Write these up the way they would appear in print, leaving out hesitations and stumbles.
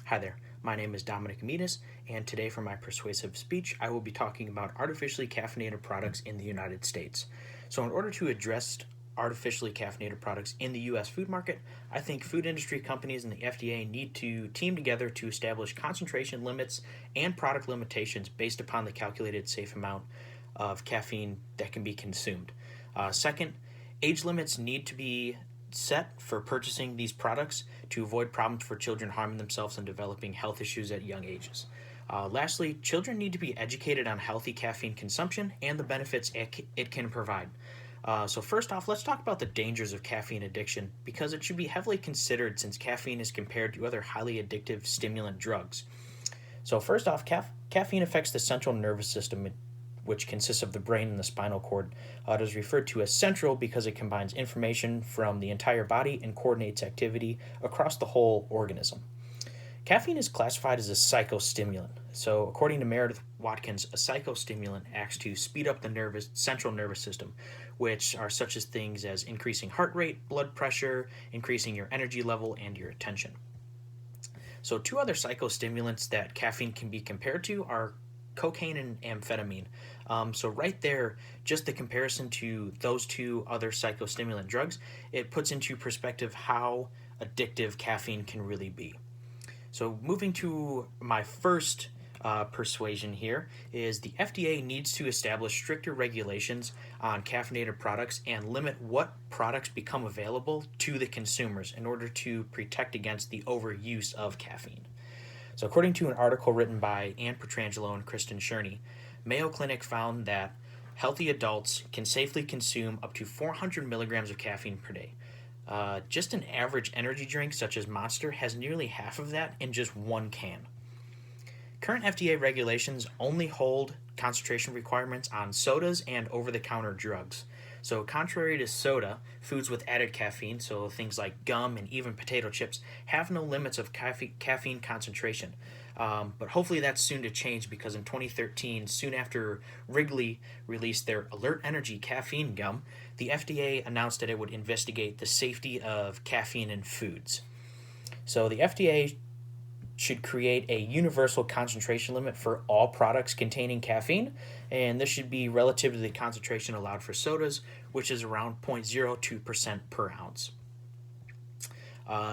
Hi there, my name is Dominic Amidas, and today for my Persuasive Speech, I will be talking about artificially caffeinated products in the United States. So, in order to address artificially caffeinated products in the U.S. food market, I think food industry companies and the FDA need to team together to establish concentration limits and product limitations based upon the calculated safe amount of caffeine that can be consumed. Second, age limits need to be set for purchasing these products to avoid problems for children harming themselves and developing health issues at young ages. Lastly, children need to be educated on healthy caffeine consumption and the benefits it can provide. So, first off, let's talk about the dangers of caffeine addiction because it should be heavily considered since caffeine is compared to other highly addictive stimulant drugs. So, first off, caffeine affects the central nervous system, which consists of the brain and the spinal cord. It is referred to as central because it combines information from the entire body and coordinates activity across the whole organism. Caffeine is classified as a psychostimulant. So, according to Meredith Watkins, a psychostimulant acts to speed up the central nervous system, which are such as things as increasing heart rate, blood pressure, increasing your energy level, and your attention. So, two other psychostimulants that caffeine can be compared to are cocaine and amphetamine. So, right there, just the comparison to those two other psychostimulant drugs, it puts into perspective how addictive caffeine can really be. So, moving to my first persuasion here is the FDA needs to establish stricter regulations on caffeinated products and limit what products become available to the consumers in order to protect against the overuse of caffeine. So, according to an article written by Ann Petrangelo and Kristen Cherney, Mayo Clinic found that healthy adults can safely consume up to 400 milligrams of caffeine per day. Just an average energy drink such as Monster has nearly half of that in just one can. Current FDA regulations only hold concentration requirements on sodas and over-the-counter drugs. So, contrary to soda, foods with added caffeine, so things like gum and even potato chips, have no limits of caffeine concentration. But hopefully that's soon to change because in 2013, soon after Wrigley released their Alert Energy caffeine gum, the FDA announced that it would investigate the safety of caffeine in foods. So the FDA should create a universal concentration limit for all products containing caffeine, and this should be relative to the concentration allowed for sodas, which is around 0.02% per ounce.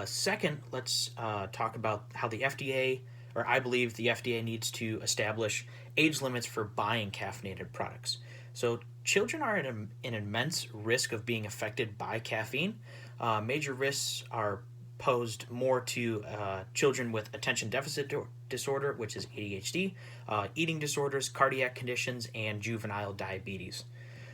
Second, let's talk about how the FDA, or I believe the FDA needs to establish age limits for buying caffeinated products. So, children are at an immense risk of being affected by caffeine. Major risks are posed more to children with attention deficit disorder, which is ADHD, eating disorders, cardiac conditions, and juvenile diabetes.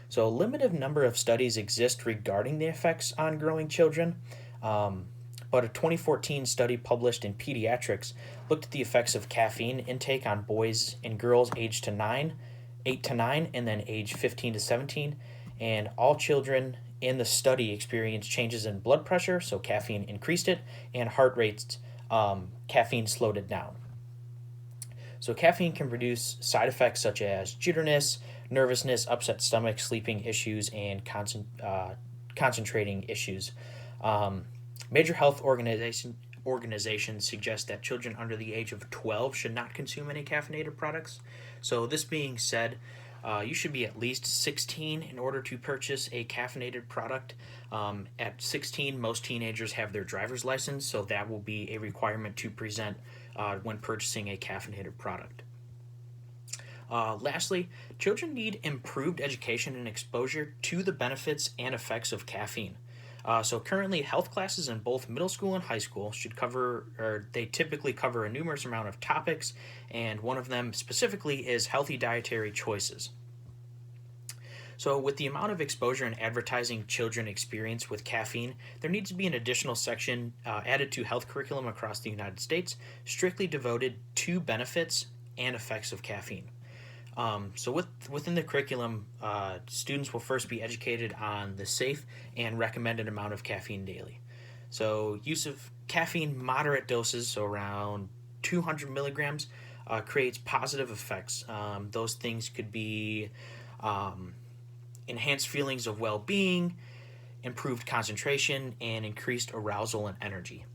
So, a limited number of studies exist regarding the effects on growing children, but a 2014 study published in Pediatrics looked at the effects of caffeine intake on boys and girls aged 8 to 9, and then age 15 to 17, and all children in the study experienced changes in blood pressure, so caffeine increased it, and heart rates, caffeine slowed it down. So caffeine can produce side effects such as jitteriness, nervousness, upset stomach, sleeping issues, and concentrating issues. Major health organizations suggest that children under the age of 12 should not consume any caffeinated products. So this being said, you should be at least 16 in order to purchase a caffeinated product. At 16, most teenagers have their driver's license, so that will be a requirement to present when purchasing a caffeinated product. Lastly, children need improved education and exposure to the benefits and effects of caffeine. So currently, health classes in both middle school and high school should cover, or they typically cover a numerous amount of topics, and one of them specifically is healthy dietary choices. So with the amount of exposure and advertising children experience with caffeine, there needs to be an additional section added to health curriculum across the United States, strictly devoted to benefits and effects of caffeine. Within the curriculum, students will first be educated on the safe and recommended amount of caffeine daily. So use of caffeine moderate doses, so around 200 milligrams, creates positive effects. Those things could be enhanced feelings of well-being, improved concentration, and increased arousal and energy.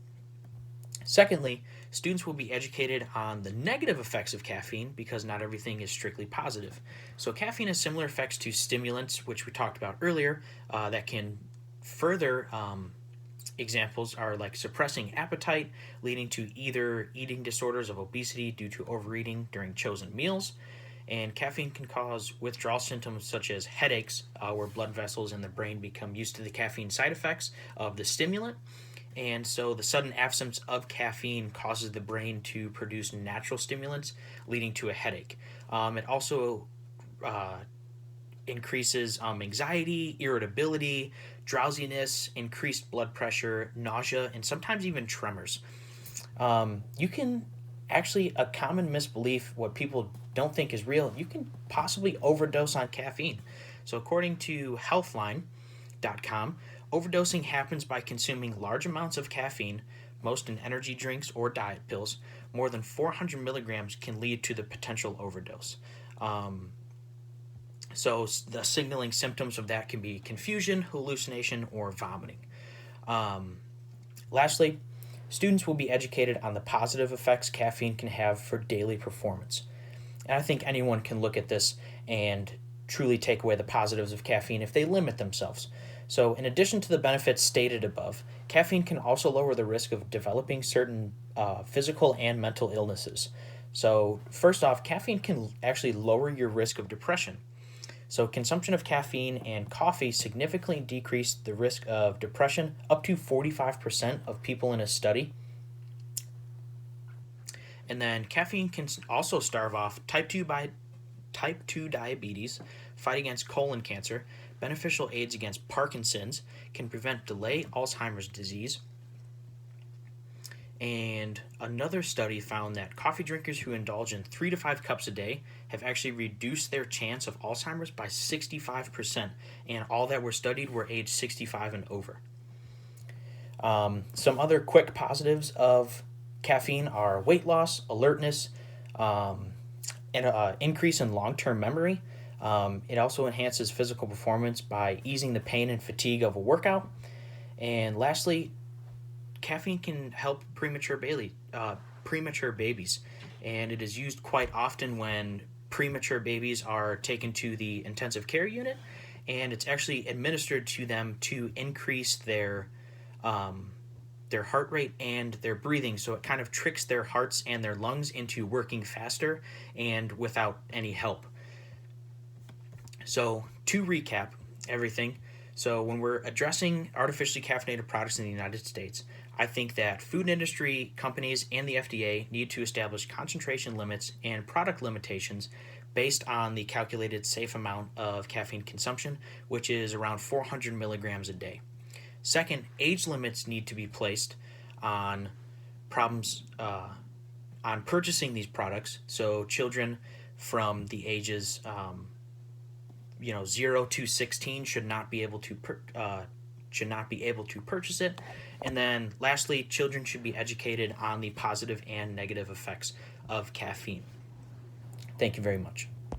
Secondly, students will be educated on the negative effects of caffeine because not everything is strictly positive. So caffeine has similar effects to stimulants, which we talked about earlier, that can further examples are like suppressing appetite, leading to either eating disorders of obesity due to overeating during chosen meals. And caffeine can cause withdrawal symptoms such as headaches, where blood vessels in the brain become used to the caffeine side effects of the stimulant. And so the sudden absence of caffeine causes the brain to produce natural stimulants, leading to a headache. It also increases anxiety, irritability, drowsiness, increased blood pressure, nausea, and sometimes even tremors. You can actually, a common misbelief, what people don't think is real, you can possibly overdose on caffeine. So, according to Healthline.com, overdosing happens by consuming large amounts of caffeine, most in energy drinks or diet pills. More than 400 milligrams can lead to the potential overdose. So the signaling symptoms of that can be confusion, hallucination, or vomiting. Lastly, students will be educated on the positive effects caffeine can have for daily performance. And I think anyone can look at this and truly take away the positives of caffeine if they limit themselves. So, in addition to the benefits stated above, caffeine can also lower the risk of developing certain physical and mental illnesses. So, first off, caffeine can actually lower your risk of depression. So, consumption of caffeine and coffee significantly decreased the risk of depression up to 45% of people in a study. And then, caffeine can also stave off type 2 diabetes, fight against colon cancer, beneficial aids against Parkinson's, can prevent delayed Alzheimer's disease. And another study found that coffee drinkers who indulge in 3 to 5 cups a day have actually reduced their chance of Alzheimer's by 65%. And all that were studied were age 65 and over. Some other quick positives of caffeine are weight loss, alertness, and increase in long-term memory. It also enhances physical performance by easing the pain and fatigue of a workout. And lastly, caffeine can help premature babies, and it is used quite often when premature babies are taken to the intensive care unit, and it's actually administered to them to increase their heart rate and their breathing, so it kind of tricks their hearts and their lungs into working faster and without any help. So to recap everything, so when we're addressing artificially caffeinated products in the United States, I think that food industry companies and the FDA need to establish concentration limits and product limitations based on the calculated safe amount of caffeine consumption, which is around 400 milligrams a day. Second, age limits need to be placed on on purchasing these products. So children from the ages 0 to 16 should not be able to purchase it. And then lastly, children should be educated on the positive and negative effects of caffeine. Thank you very much.